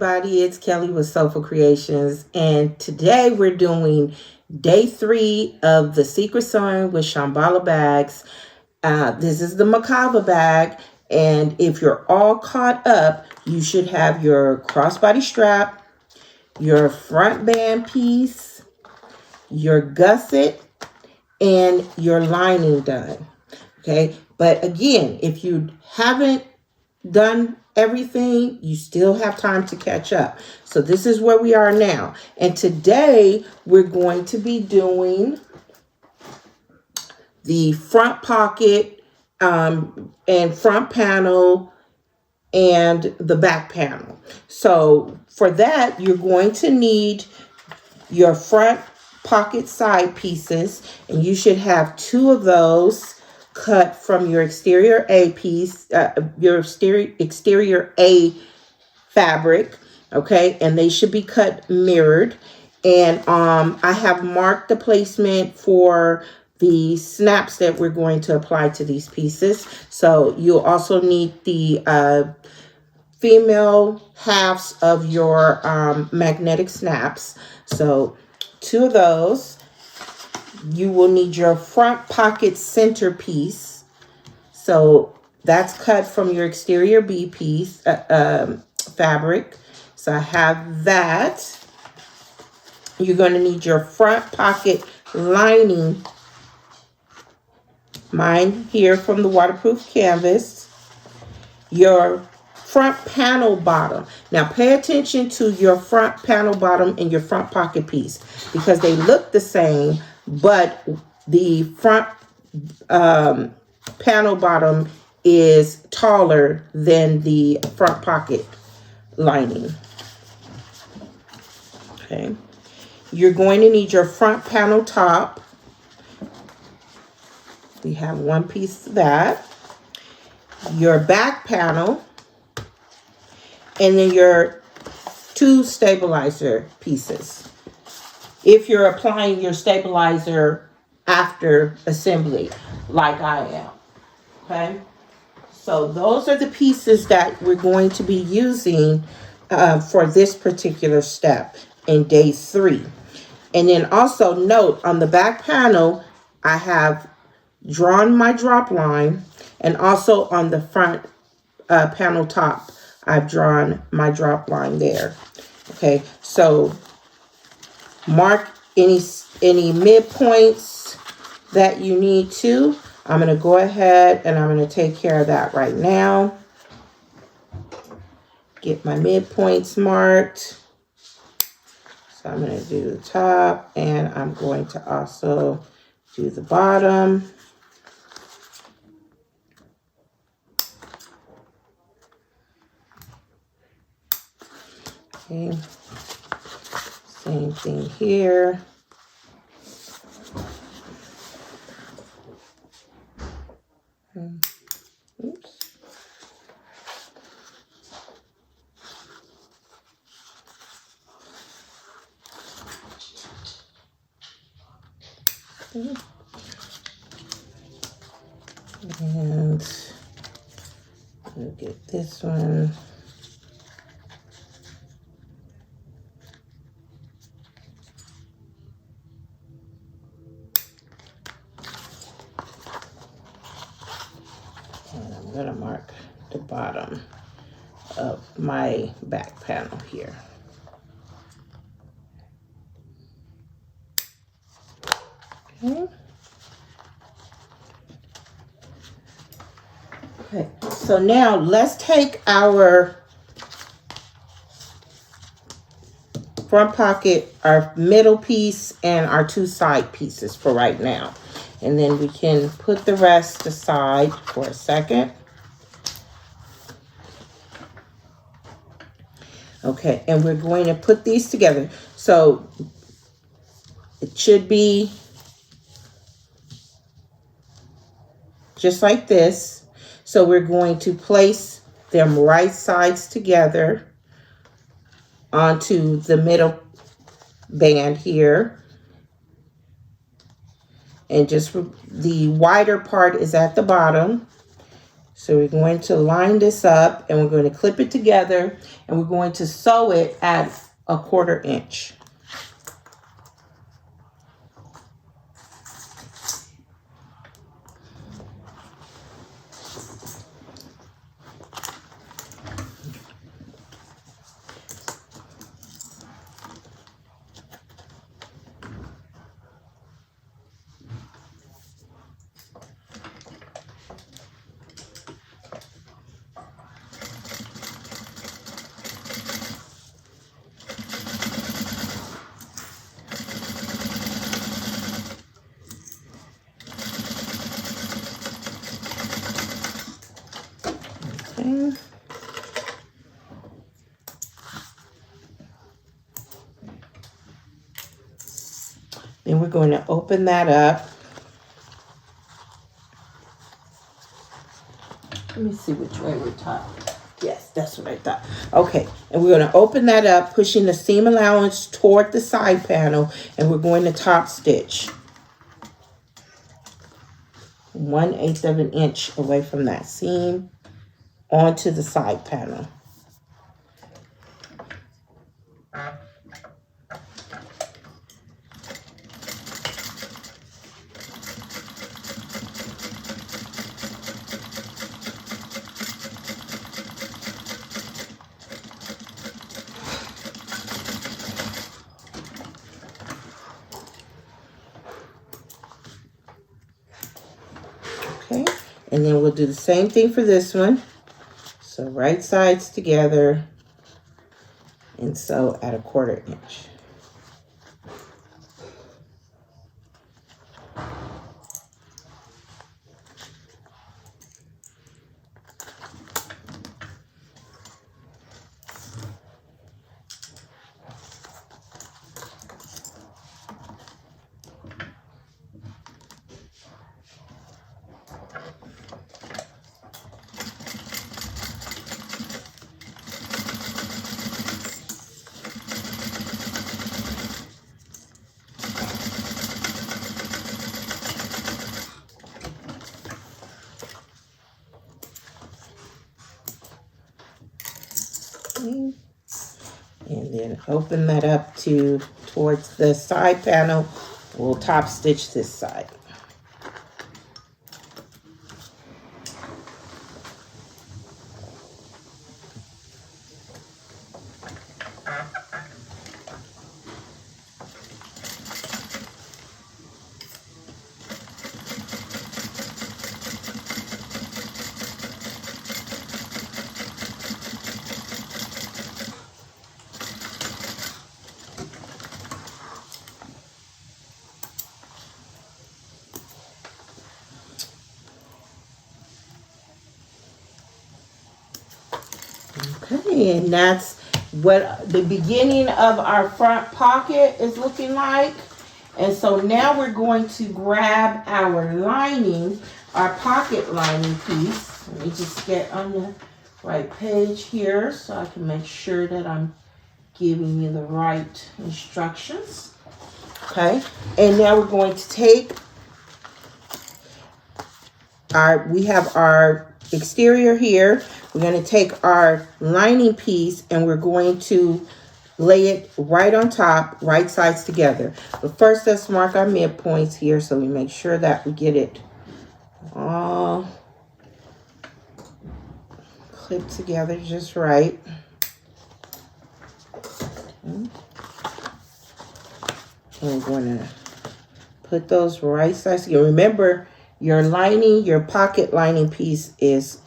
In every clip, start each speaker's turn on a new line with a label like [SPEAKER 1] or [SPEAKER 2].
[SPEAKER 1] everybody, it's Kelly with Soulful Creations, and today we're doing day 3 of the Secret Sewing with Shamballa bags. This is the Mukava bag, and if you're all caught up, you should have your crossbody strap, your front band piece, your gusset, and your lining done. Okay, but again, if you haven't done everything, you still have time to catch up. So this is where we are now. And today we're going to be doing the front pocket and front panel and the back panel. So for that, you're going to need your front pocket side pieces, and you should have 2 of those cut from your exterior A piece, your exterior A fabric, okay, and they should be cut mirrored. And I have marked the placement for the snaps that we're going to apply to these pieces. So you'll also need the female halves of your magnetic snaps. So 2 of those. You will need your front pocket center piece. So that's cut from your exterior B piece fabric. So I have that. You're going to need your front pocket lining. Mine here from the waterproof canvas. Your front panel bottom. Now pay attention to your front panel bottom and your front pocket piece because they look the same, but the front panel bottom is taller than the front pocket lining. Okay. You're going to need your front panel top. We have 1 piece of that. Your back panel. And then your 2 stabilizer pieces. If you're applying your stabilizer after assembly, like I am, okay? So those are the pieces that we're going to be using for this particular step in day 3. And then also note on the back panel, I have drawn my drop line, and also on the front panel top, I've drawn my drop line there. Okay, so mark any midpoints that you need to. I'm going to go ahead and I'm going to take care of that right now. Get my midpoints marked. So I'm going to do the top, and I'm going to also do the bottom. Okay. Same thing here. Oops. And we'll get this one. And I'm going to mark the bottom of my back panel here. Okay. Okay, so now let's take our front pocket, our middle piece, and our 2 side pieces for right now. And then we can put the rest aside for a second. Okay, and we're going to put these together. So it should be just like this. So we're going to place them right sides together onto the middle band here. And just the wider part is at the bottom. So we're going to line this up and we're going to clip it together and we're going to sew it at 1/4 inch. Okay. Then we're going to open that up. Let me see which way we're top. Yes, that's what I thought. Okay, and we're going to open that up, pushing the seam allowance toward the side panel, and we're going to top stitch 1/8 of an inch away from that seam onto the side panel. Okay, and then we'll do the same thing for this one. So right sides together and sew at 1/4 inch. And then open that up towards the side panel. We'll top stitch this side. Okay, and that's what the beginning of our front pocket is looking like. And so now we're going to grab our lining, our pocket lining piece. Let me just get on the right page here so I can make sure that I'm giving you the right instructions. Okay, and now we're going to take we have our exterior here. We're going to take our lining piece and we're going to lay it right on top, right sides together. But first, let's mark our midpoints here so we make sure that we get it all clipped together just right. Okay. And we're going to put those right sides together. Remember, your lining, your pocket lining piece is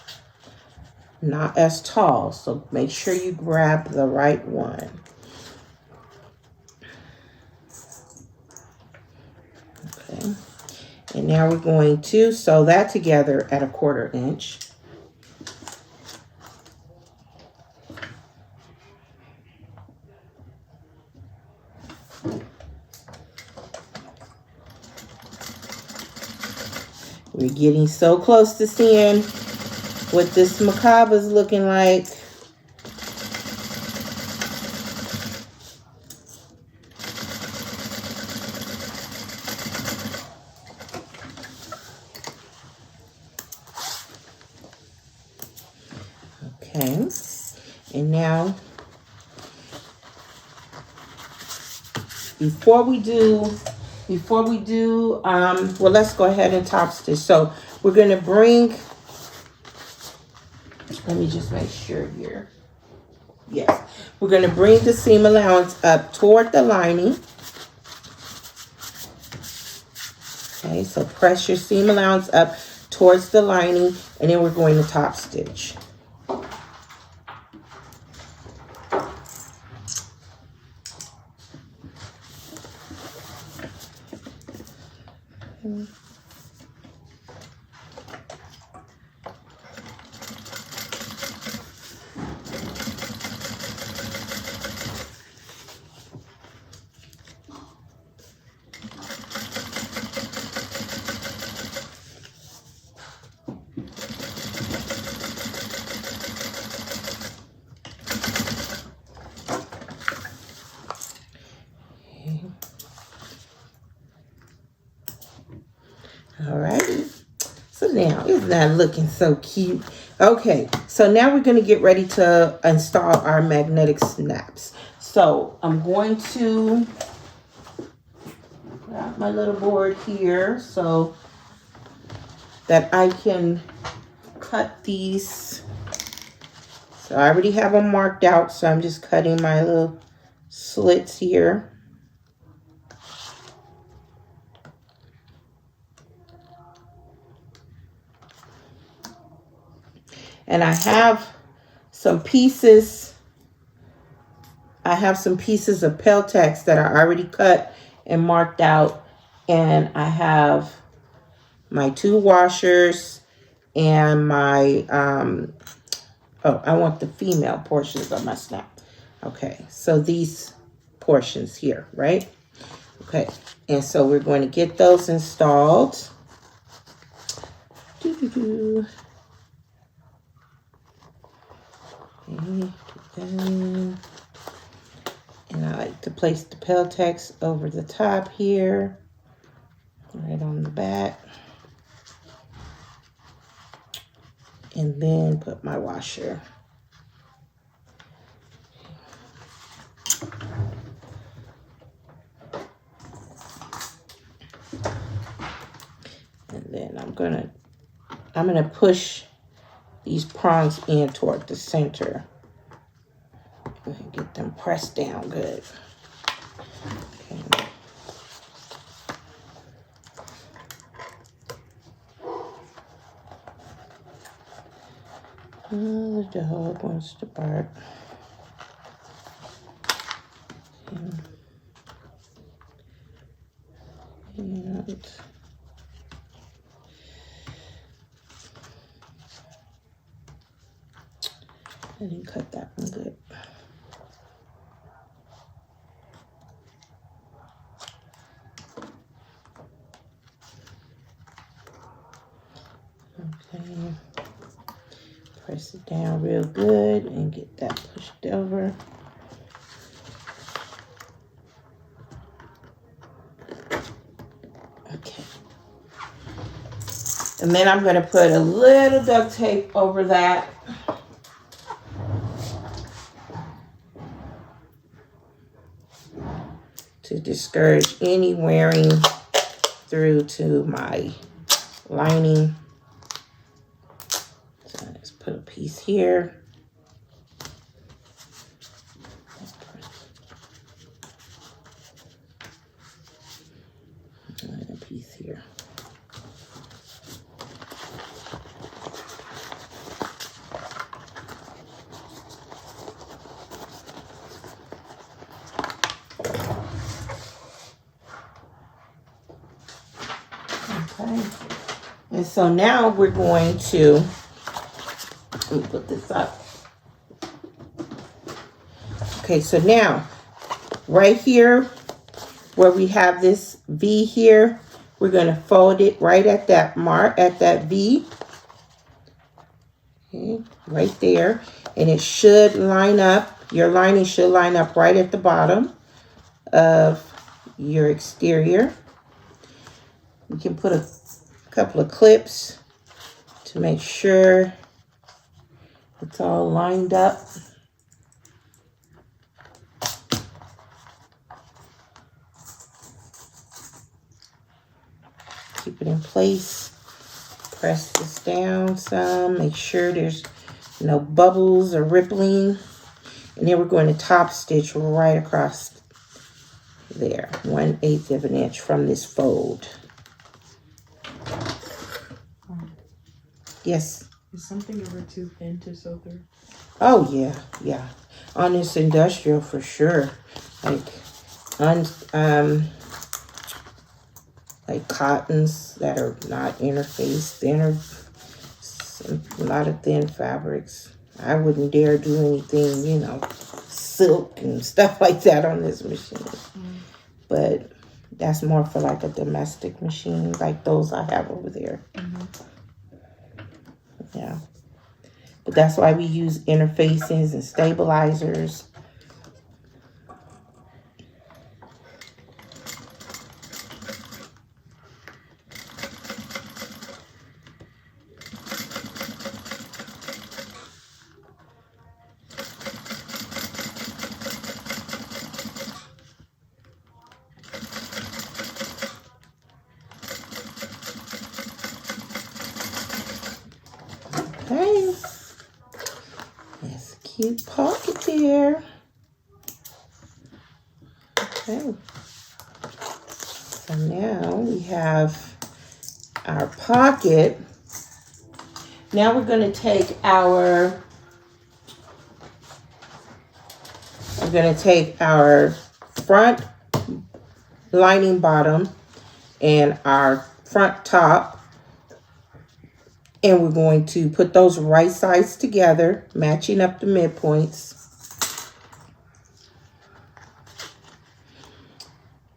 [SPEAKER 1] not as tall, so make sure you grab the right one. Okay, and now we're going to sew that together at 1/4 inch. We're getting so close to seeing what this Mukava is looking like. Okay. And now, before we do, well, let's go ahead and top stitch. So we're going to bring, let me just make sure here. Yes, we're going to bring the seam allowance up toward the lining. Okay, so press your seam allowance up towards the lining, and then we're going to top stitch. Alrighty. So now, isn't that looking so cute? Okay, so now we're going to get ready to install our magnetic snaps. So I'm going to put out my little board here so that I can cut these. So I already have them marked out, so I'm just cutting my little slits here. And I have some pieces. I have some pieces of Peltex that are already cut and marked out. And I have my 2 washers and my, oh, I want the female portions of my snap. Okay, so these portions here, right? Okay, and so we're going to get those installed. Doo-doo-doo. Okay, and I like to place the Peltex over the top here, right on the back, and then put my washer. And then I'm gonna push these prongs in toward the center and get them pressed down good. Okay. Oh, the dog wants to bark. Okay. And I didn't cut that one good. Okay. Press it down real good and get that pushed over. Okay. And then I'm going to put a little duct tape over that. To discourage any wearing through to my lining. So let's put a piece here. And a piece here. Okay, and so now we're going to, let me put this up. Okay, so now right here where we have this V here, we're going to fold it right at that mark, at that V. Okay, right there. And it should line up, your lining should line up right at the bottom of your exterior. You can put a couple of clips to make sure It's all lined up. Keep it in place. Press this down some. Make sure there's no bubbles or rippling. And then we're going to top stitch right across there. 1/8 of an inch from this fold. Yes?
[SPEAKER 2] Is something ever too thin to sew through?
[SPEAKER 1] Oh, yeah. Yeah. On this industrial for sure. Like cottons that are not interfaced, thinner, a lot of thin fabrics. I wouldn't dare do anything, you know, silk and stuff like that on this machine. But that's more for like a domestic machine, like those I have over there. Yeah. But that's why we use interfacings and stabilizers. Okay, that's a cute pocket there. Okay, so now we have our pocket. Now we're going to take our front lining bottom and our front top. And we're going to put those right sides together, matching up the midpoints.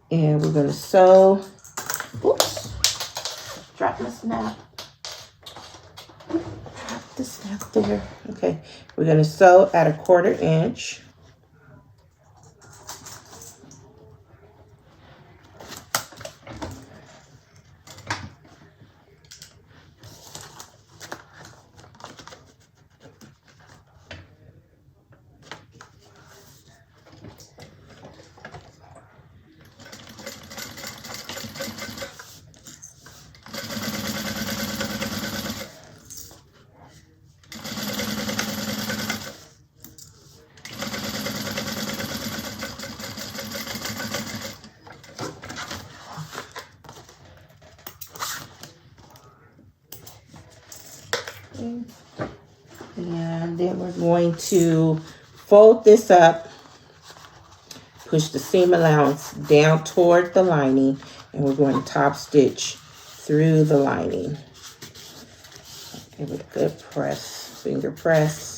[SPEAKER 1] And we're going to sew. Oops. Drop my snap. Drop the snap there. Okay. We're going to sew at 1/4 inch. And then we're going to fold this up, push the seam allowance down toward the lining, and we're going to top stitch through the lining. Give it a good press, finger press.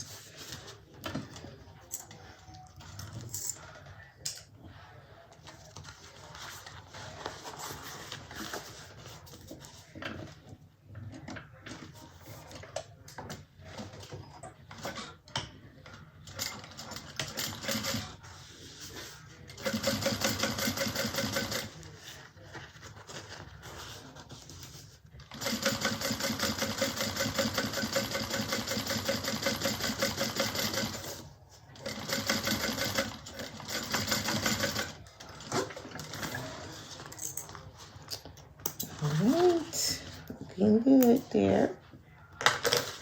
[SPEAKER 1] Alright, looking good there.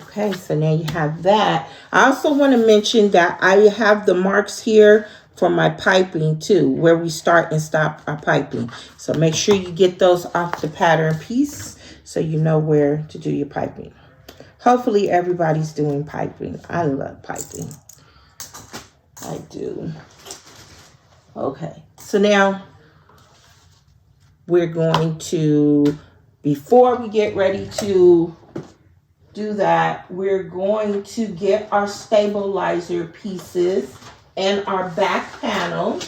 [SPEAKER 1] Okay, so now you have that. I also want to mention that I have the marks here for my piping too, where we start and stop our piping. So make sure you get those off the pattern piece so you know where to do your piping. Hopefully everybody's doing piping. I love piping. I do. Okay, so now we're going to, before we get ready to do that, we're going to get our stabilizer pieces and our back panel.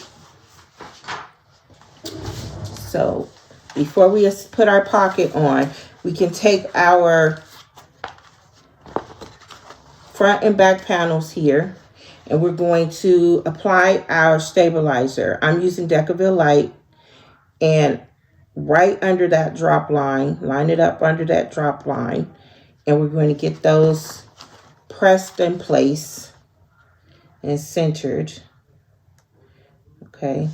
[SPEAKER 1] So before we put our pocket on, we can take our front and back panels here, and we're going to apply our stabilizer. I'm using Decaville Light, and right under that drop line, line it up under that drop line, and we're going to get those pressed in place and centered. Okay,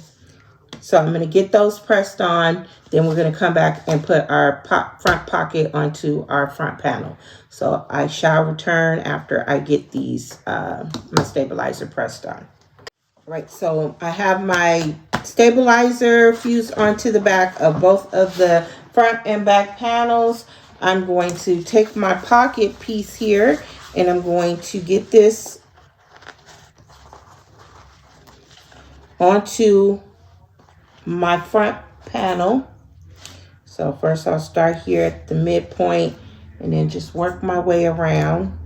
[SPEAKER 1] so I'm going to get those pressed on. Then we're going to come back and put our front pocket onto our front panel. So I shall return after I get these my stabilizer pressed on. Right, so I have my stabilizer fused onto the back of both of the front and back panels. I'm going to take my pocket piece here and I'm going to get this onto my front panel. So first I'll start here at the midpoint and then just work my way around.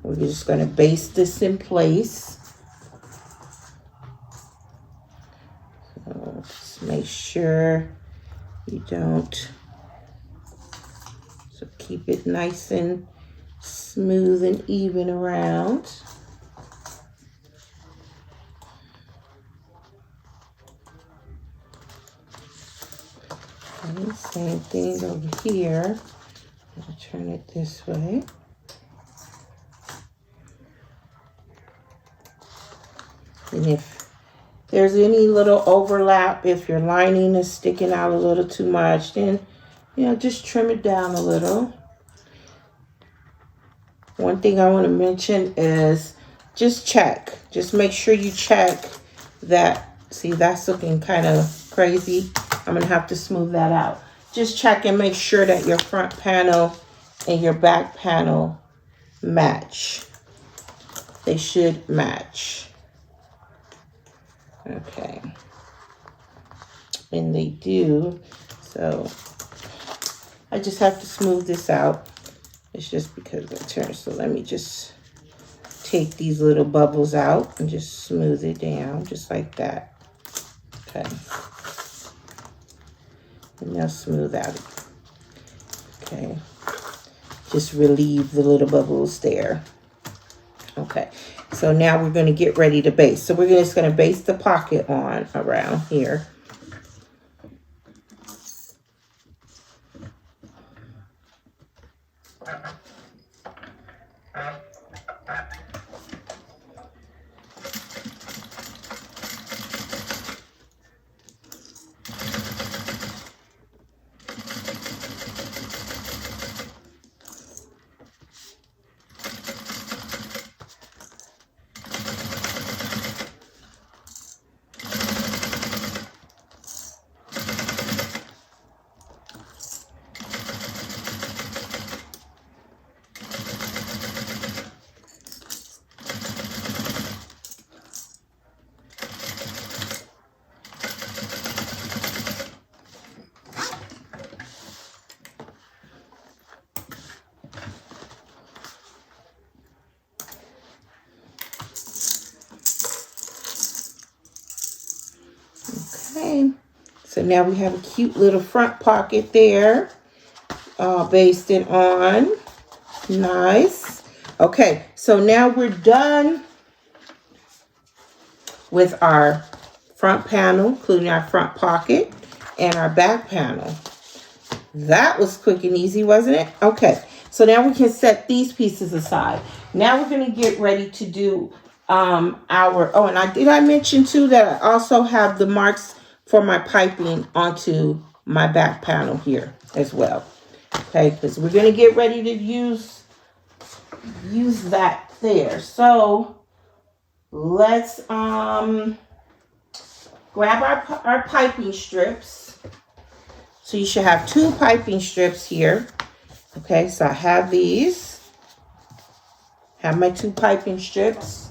[SPEAKER 1] We're just going to base this in place. So just make sure you don't, so keep it nice and smooth and even around. Okay, same thing over here. I'll turn it this way. And if there's any little overlap, if your lining is sticking out a little too much, then, you know, just trim it down a little. One thing I want to mention is just check. Just make sure you check that. See, that's looking kind of crazy. I'm going to have to smooth that out. Just check and make sure that your front panel and your back panel match. They should match. Okay, and they do, so I just have to smooth this out. It's just because of the turn. So let me just take these little bubbles out and just smooth it down just like that. Okay, and now smooth out. Okay, just relieve the little bubbles there. Okay, so now we're going to get ready to base. So we're just going to base the pocket on around here. Okay, so now we have a cute little front pocket there, basted on. Nice. Okay, so now we're done with our front panel, including our front pocket and our back panel. That was quick and easy, wasn't it? Okay, so now we can set these pieces aside. Now we're going to get ready to do our, oh, and I mention too that I also have the marks for my piping onto my back panel here as well. Okay, because we're going to get ready to use that there. So let's grab our piping strips. So you should have 2 piping strips here. Okay, so I have these. Have my 2 piping strips.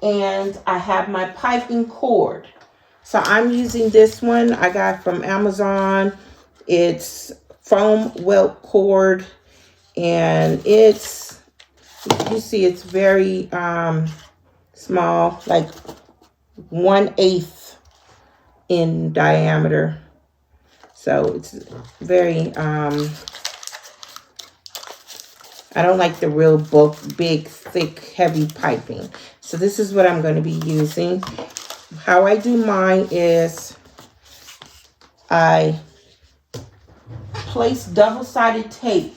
[SPEAKER 1] And I have my piping cord. So I'm using this one I got from Amazon. It's foam welt cord. And it's, you see it's very small, like 1/8 in diameter. So it's very, I don't like the real big, thick, heavy piping. So this is what I'm going to be using. How I do mine is I place double-sided tape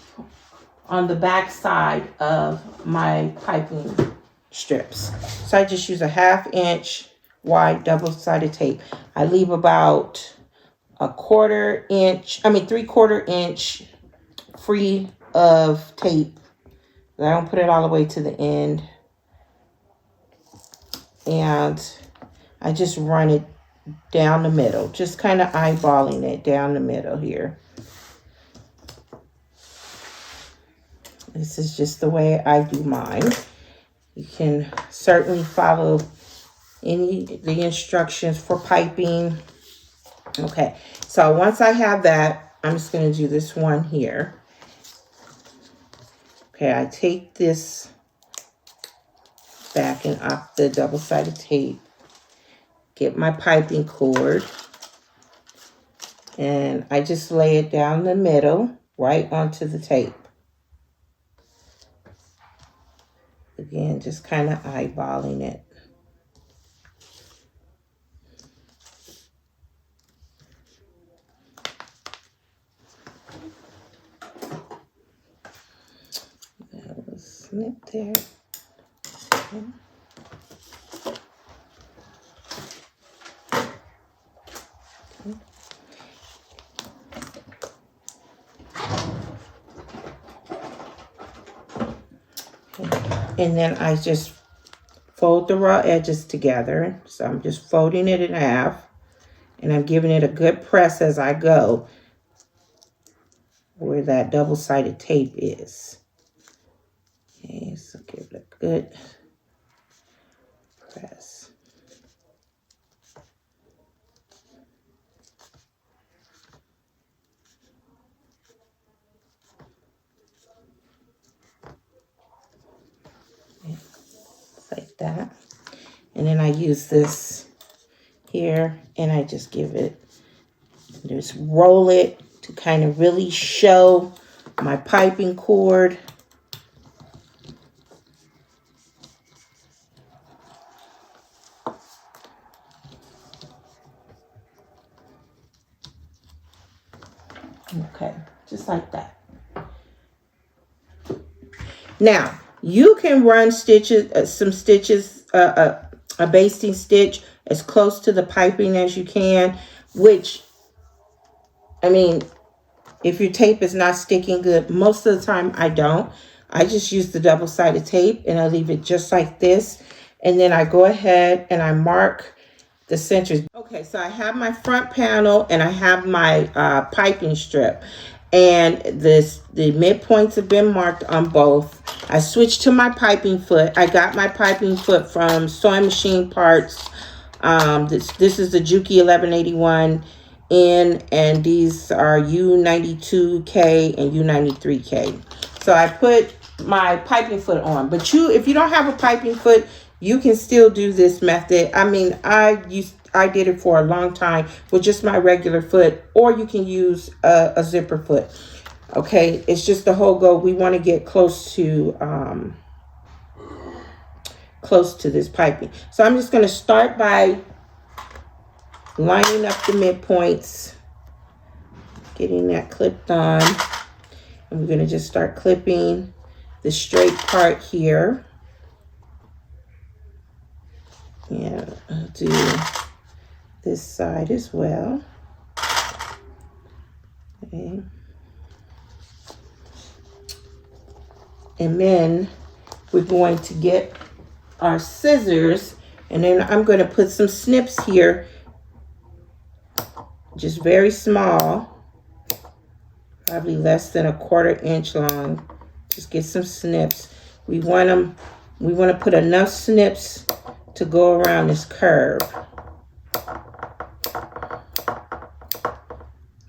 [SPEAKER 1] on the back side of my piping strips. So I just use a 1/2 inch wide double-sided tape. I leave about a 1/4 inch, 3/4 inch free of tape. I don't put it all the way to the end. And I just run it down the middle, just kind of eyeballing it down the middle here. This is just the way I do mine. You can certainly follow the instructions for piping. Okay, so once I have that, I'm just going to do this one here. Okay, I take this back and up the double-sided tape, get my piping cord, and I just lay it down the middle right onto the tape. Again, just kind of eyeballing it. Snip there. Okay. And then I just fold the raw edges together. So I'm just folding it in half, and I'm giving it a good press as I go where that double-sided tape is. Okay, so give it a good press. Okay, like that. And then I use this here, and I just just roll it to kind of really show my piping cord. Okay, just like that. Now, you can run stitches, a basting stitch as close to the piping as you can, which, if your tape is not sticking good, most of the time I don't. I just use the double-sided tape and I leave it just like this. And then I go ahead and I mark the centers. Okay, so I have my front panel and I have my piping strip. And the midpoints have been marked on both. I switched to my piping foot. I got my piping foot from Sewing Machine Parts. This is the Juki 1181 N, and these are U92K and U93K. So I put my piping foot on. But if you don't have a piping foot, you can still do this method. I did it for a long time with just my regular foot, or you can use a zipper foot. Okay, it's just the whole goal. We want to get close to this piping. So I'm just going to start by lining up the midpoints, getting that clipped on, and we're going to just start clipping the straight part here. And I'll do this side as well. Okay. And then we're going to get our scissors, and then I'm going to put some snips here, just very small, probably less than a 1/4 inch long. Just get some snips. We want to put enough snips to go around this curve.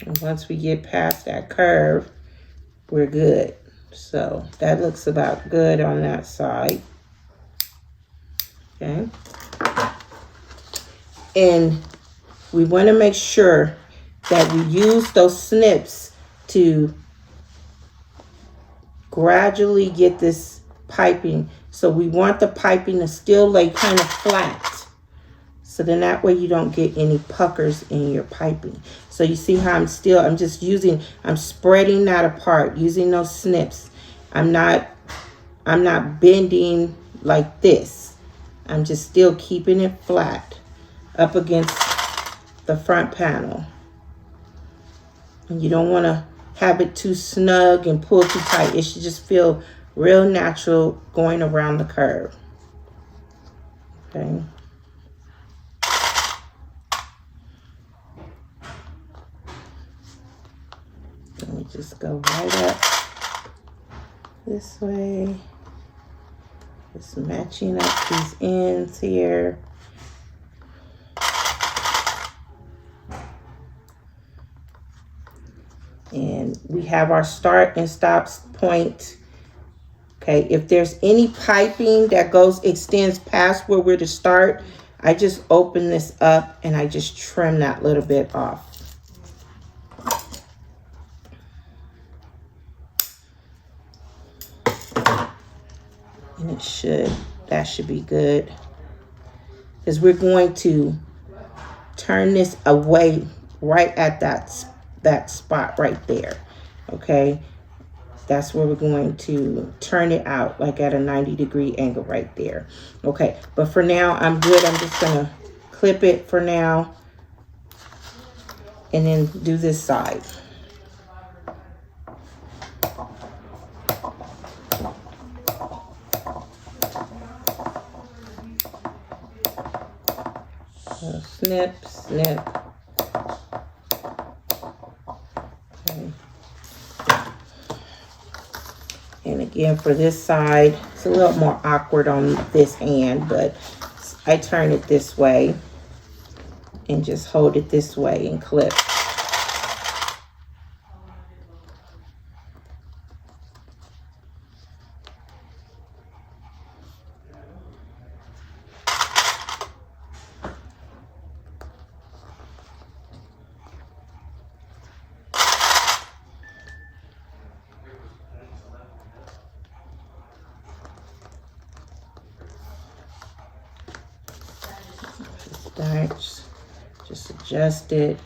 [SPEAKER 1] And once we get past that curve, we're good. So that looks about good on that side. Okay. And we want to make sure that we use those snips to gradually get this piping. So we want the piping to still lay kind of flat. So then that way you don't get any puckers in your piping. So you see how I'm spreading that apart using those snips. I'm not bending like this. I'm just still keeping it flat up against the front panel. And you don't want to have it too snug and pull too tight. It should just feel real natural going around the curve. Okay. Let me just go right up this way. Just matching up these ends here. And we have our start and stop point. Okay, if there's any piping that extends past where we're to start, I just open this up and I just trim that little bit off. And that should be good. Because we're going to turn this away right at that spot right there. Okay, that's where we're going to turn it out, like at a 90-degree angle right there. Okay, but for now I'm good. I'm just gonna clip it for now and then do this side. So snip, snip. Okay. And again, for this side, it's a little more awkward on this hand, but I turn it this way and just hold it this way and clip. Just adjust it.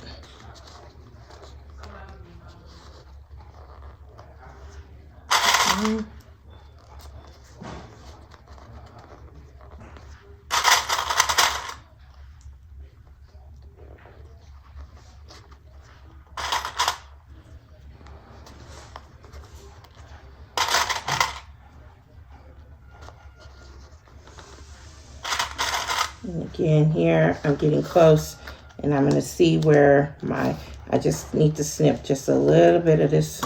[SPEAKER 1] And again, here I'm getting close, and I'm going to see where I just need to snip just a little bit of this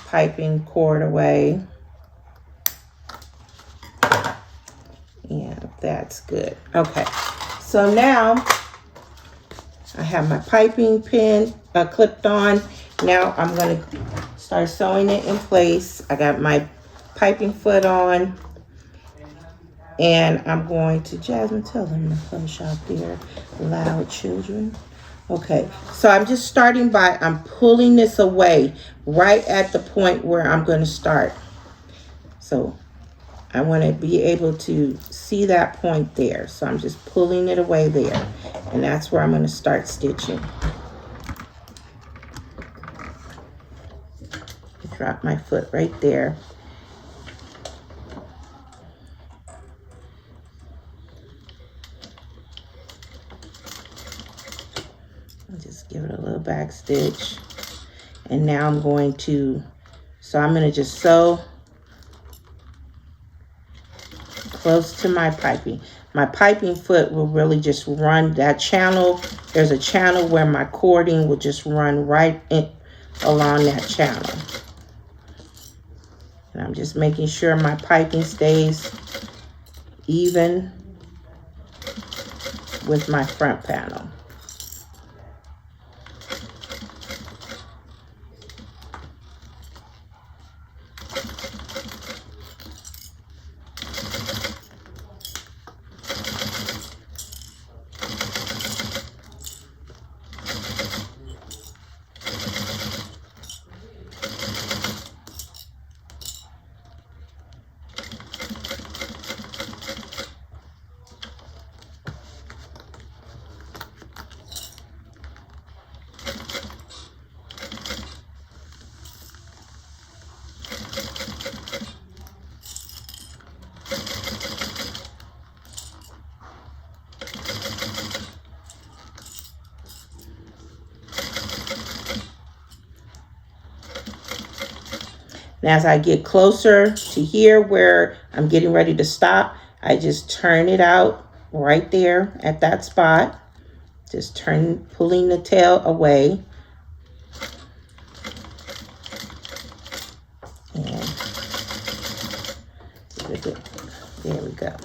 [SPEAKER 1] piping cord away. Yeah, that's good. Okay, so now I have my piping pin clipped on. Now I'm going to start sewing it in place. I got my piping foot on. And I'm going to, Jasmine, tell them to hush out there, loud children. Okay, so I'm just starting by, I'm pulling this away right at the point where I'm going to start. So I want to be able to see that point there. So I'm just pulling it away there. And that's where I'm going to start stitching. Drop my foot right there. Just give it a little back stitch. And now I'm going to just sew close to my piping. My piping foot will really just run that channel. There's a channel where my cording will just run right in along that channel. And I'm just making sure my piping stays even with my front panel. And as I get closer to here where I'm getting ready to stop, I just turn it out right there at that spot. Just pulling the tail away. And there we go.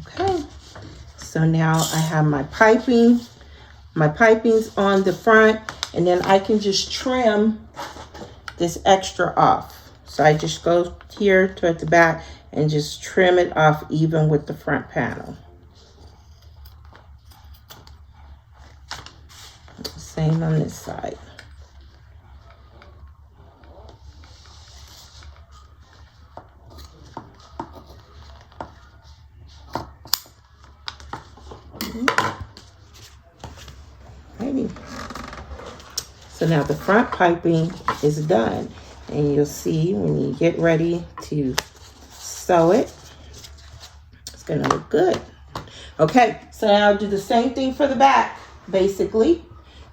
[SPEAKER 1] Okay, so now I have my piping's on the front, and then I can just trim this extra off. So I just go here toward the back and just trim it off even with the front panel. Same on this side. Alrighty. So now the front piping is done, and you'll see when you get ready to sew it, it's gonna look good. Okay, so now I'll do the same thing for the back. Basically,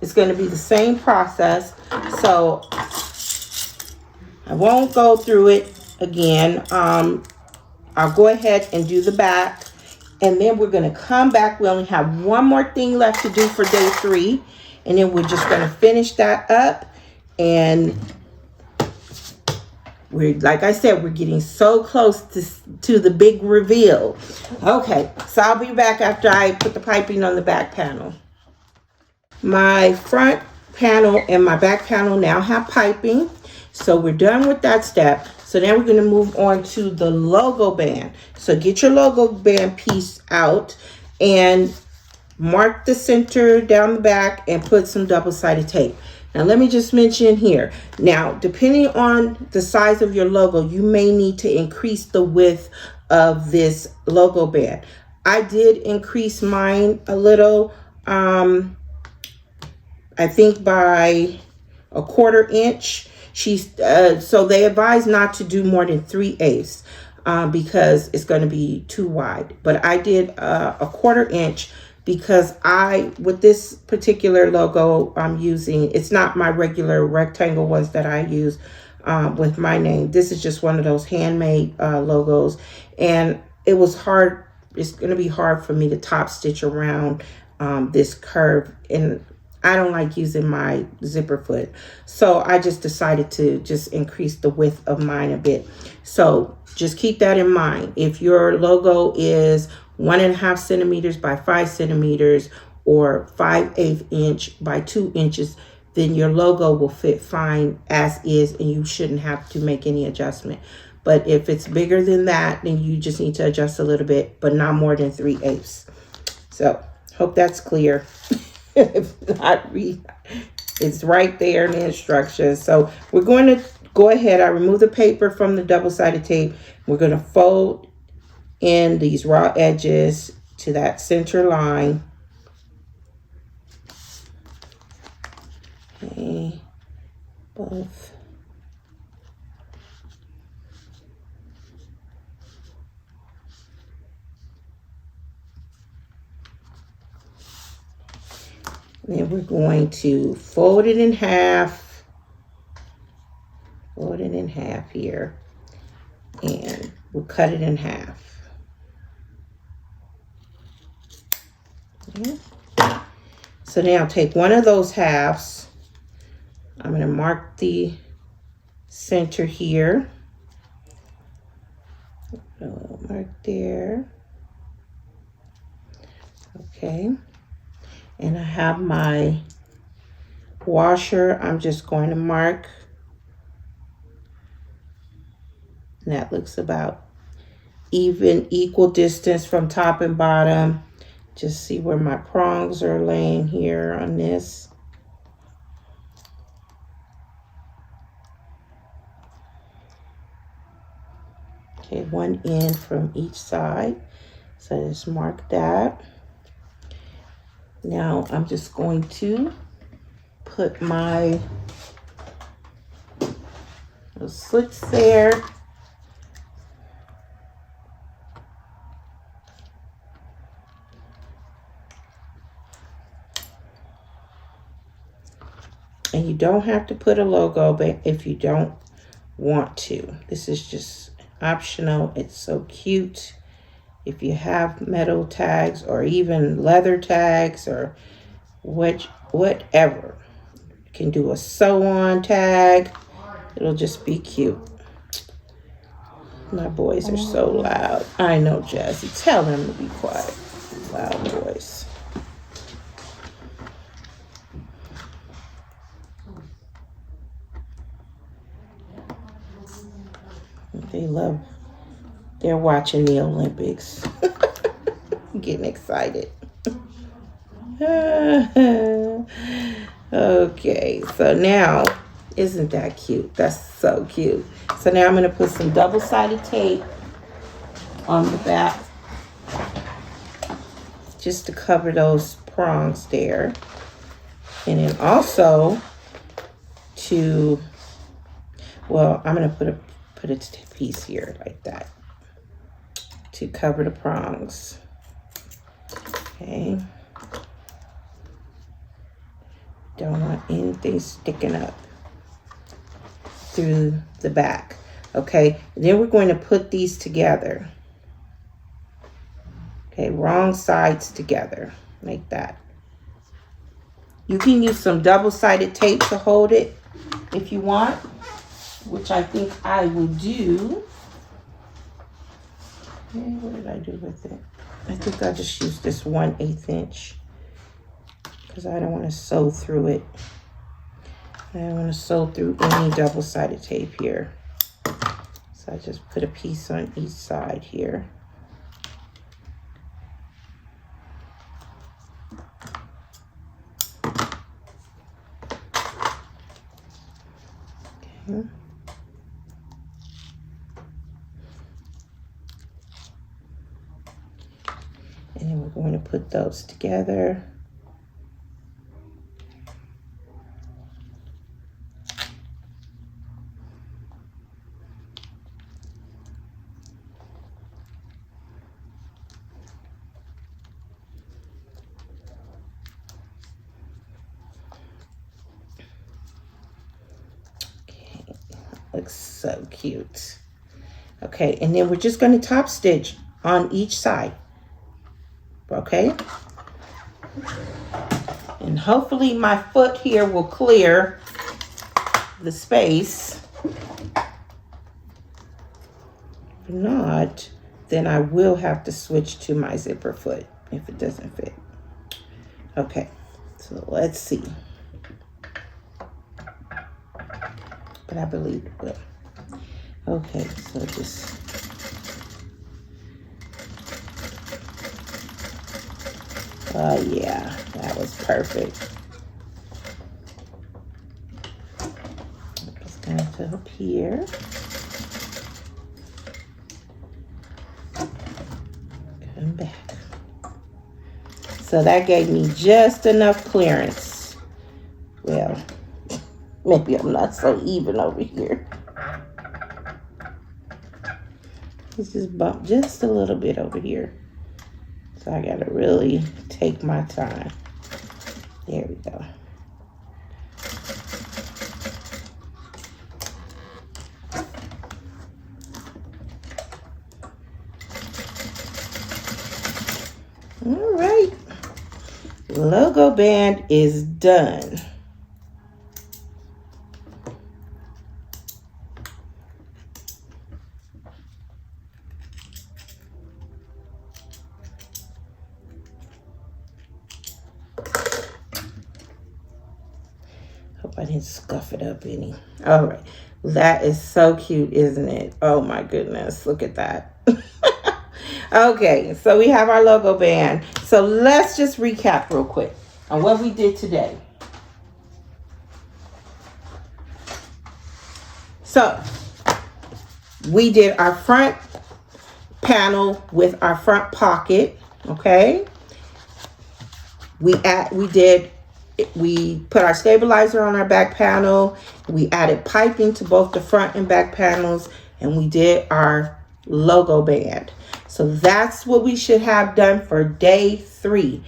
[SPEAKER 1] it's gonna be the same process. So I won't go through it again. I'll go ahead and do the back, and then we're gonna come back. We only have one more thing left to do for day 3, and then we're just gonna finish that up. And like I said, we're getting so close to the big reveal. Okay, so I'll be back after I put the piping on the back panel. My front panel and my back panel now have piping, so we're done with that step. So now we're going to move on to the logo band. So get your logo band piece out and mark the center down the back and put some double-sided tape. Now let me just mention here, now depending on the size of your logo, you may need to increase the width of this logo band. I did increase mine a little, I think by a 1/4 inch. So they advise not to do more than 3/8 because it's going to be too wide. But I did a 1/4 inch because with this particular logo I'm using, it's not my regular rectangle ones that I use with my name. This is just one of those handmade logos, and it was hard. It's going to be hard for me to top stitch around this curve, and I don't like using my zipper foot. So I just decided to just increase the width of mine a bit. So just keep that in mind. If your logo is 1.5 centimeters by 5 centimeters or 5/8 inch by 2 inches, then your logo will fit fine as is, and you shouldn't have to make any adjustment. But if it's bigger than that, then you just need to adjust a little bit, but not more than 3/8. So hope that's clear. If not, it's right there in the instructions. So we're going to go ahead. I remove the paper from the double-sided tape. We're going to fold in these raw edges to that center line. Okay, both. Then we're going to fold it in half. Fold it in half here. And we'll cut it in half. Okay. So now take one of those halves. I'm going to mark the center here. A little mark there. Okay. And I have my washer. I'm just going to mark. And that looks about equal distance from top and bottom. Just see where my prongs are laying here on this. Okay, one end from each side. So just mark that. Now I'm just going to put my slits there. And you don't have to put a logo, but if you don't want to, this is just optional. It's so cute. If you have metal tags or even leather tags or whatever, you can do a sew on tag. It'll just be cute. My boys are so loud. I know, Jazzy. Tell them to be quiet. Loud boys. They're watching the Olympics. Getting excited. Okay, so now, isn't that cute? That's so cute. So now I'm going to put some double-sided tape on the back just to cover those prongs there. And then also I'm going to put a piece here like that to cover the prongs. Okay. Don't want anything sticking up through the back. Okay, and then we're going to put these together. Okay, wrong sides together like that. You can use some double-sided tape to hold it if you want, which I think I will do. Okay, what did I do with it? I think I just used this 1/8 inch because I don't want to sew through it. I don't want to sew through any double-sided tape here. So I just put a piece on each side here. Okay. And then we're going to put those together. Okay, looks so cute. Okay, and then we're just going to top stitch on each side. Okay, and hopefully my foot here will clear the space. If not, then I will have to switch to my zipper foot if it doesn't fit. Okay, so let's see. But I believe it will. Okay, so just oh yeah, that was perfect. Just going to up here. Come back. So that gave me just enough clearance. Well, maybe I'm not so even over here. Let's just bump just a little bit over here. So I gotta really take my time. There we go. All right. Logo band is done. Hope I didn't scuff it up any. All right. That is so cute, isn't it? Oh my goodness. Look at that. Okay, so we have our logo band. So let's just recap real quick on what we did today. So we did our front panel with our front pocket, okay? We put our stabilizer on our back panel. We added piping to both the front and back panels, and we did our logo band. So that's what we should have done for day 3.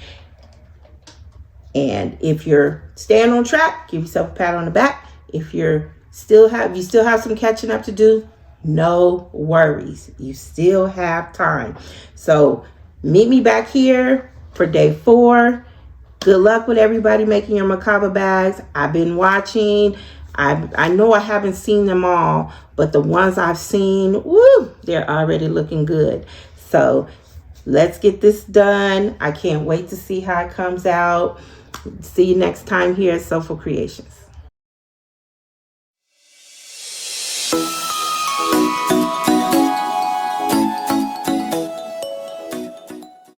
[SPEAKER 1] And if you're staying on track, give yourself a pat on the back. If you still have some catching up to do, no worries. You still have time. So meet me back here for day 4. Good luck with everybody making your Mukava bags. I've been watching. I know I haven't seen them all, but the ones I've seen, woo, they're already looking good. So let's get this done. I can't wait to see how it comes out. See you next time here at Soulful Creations.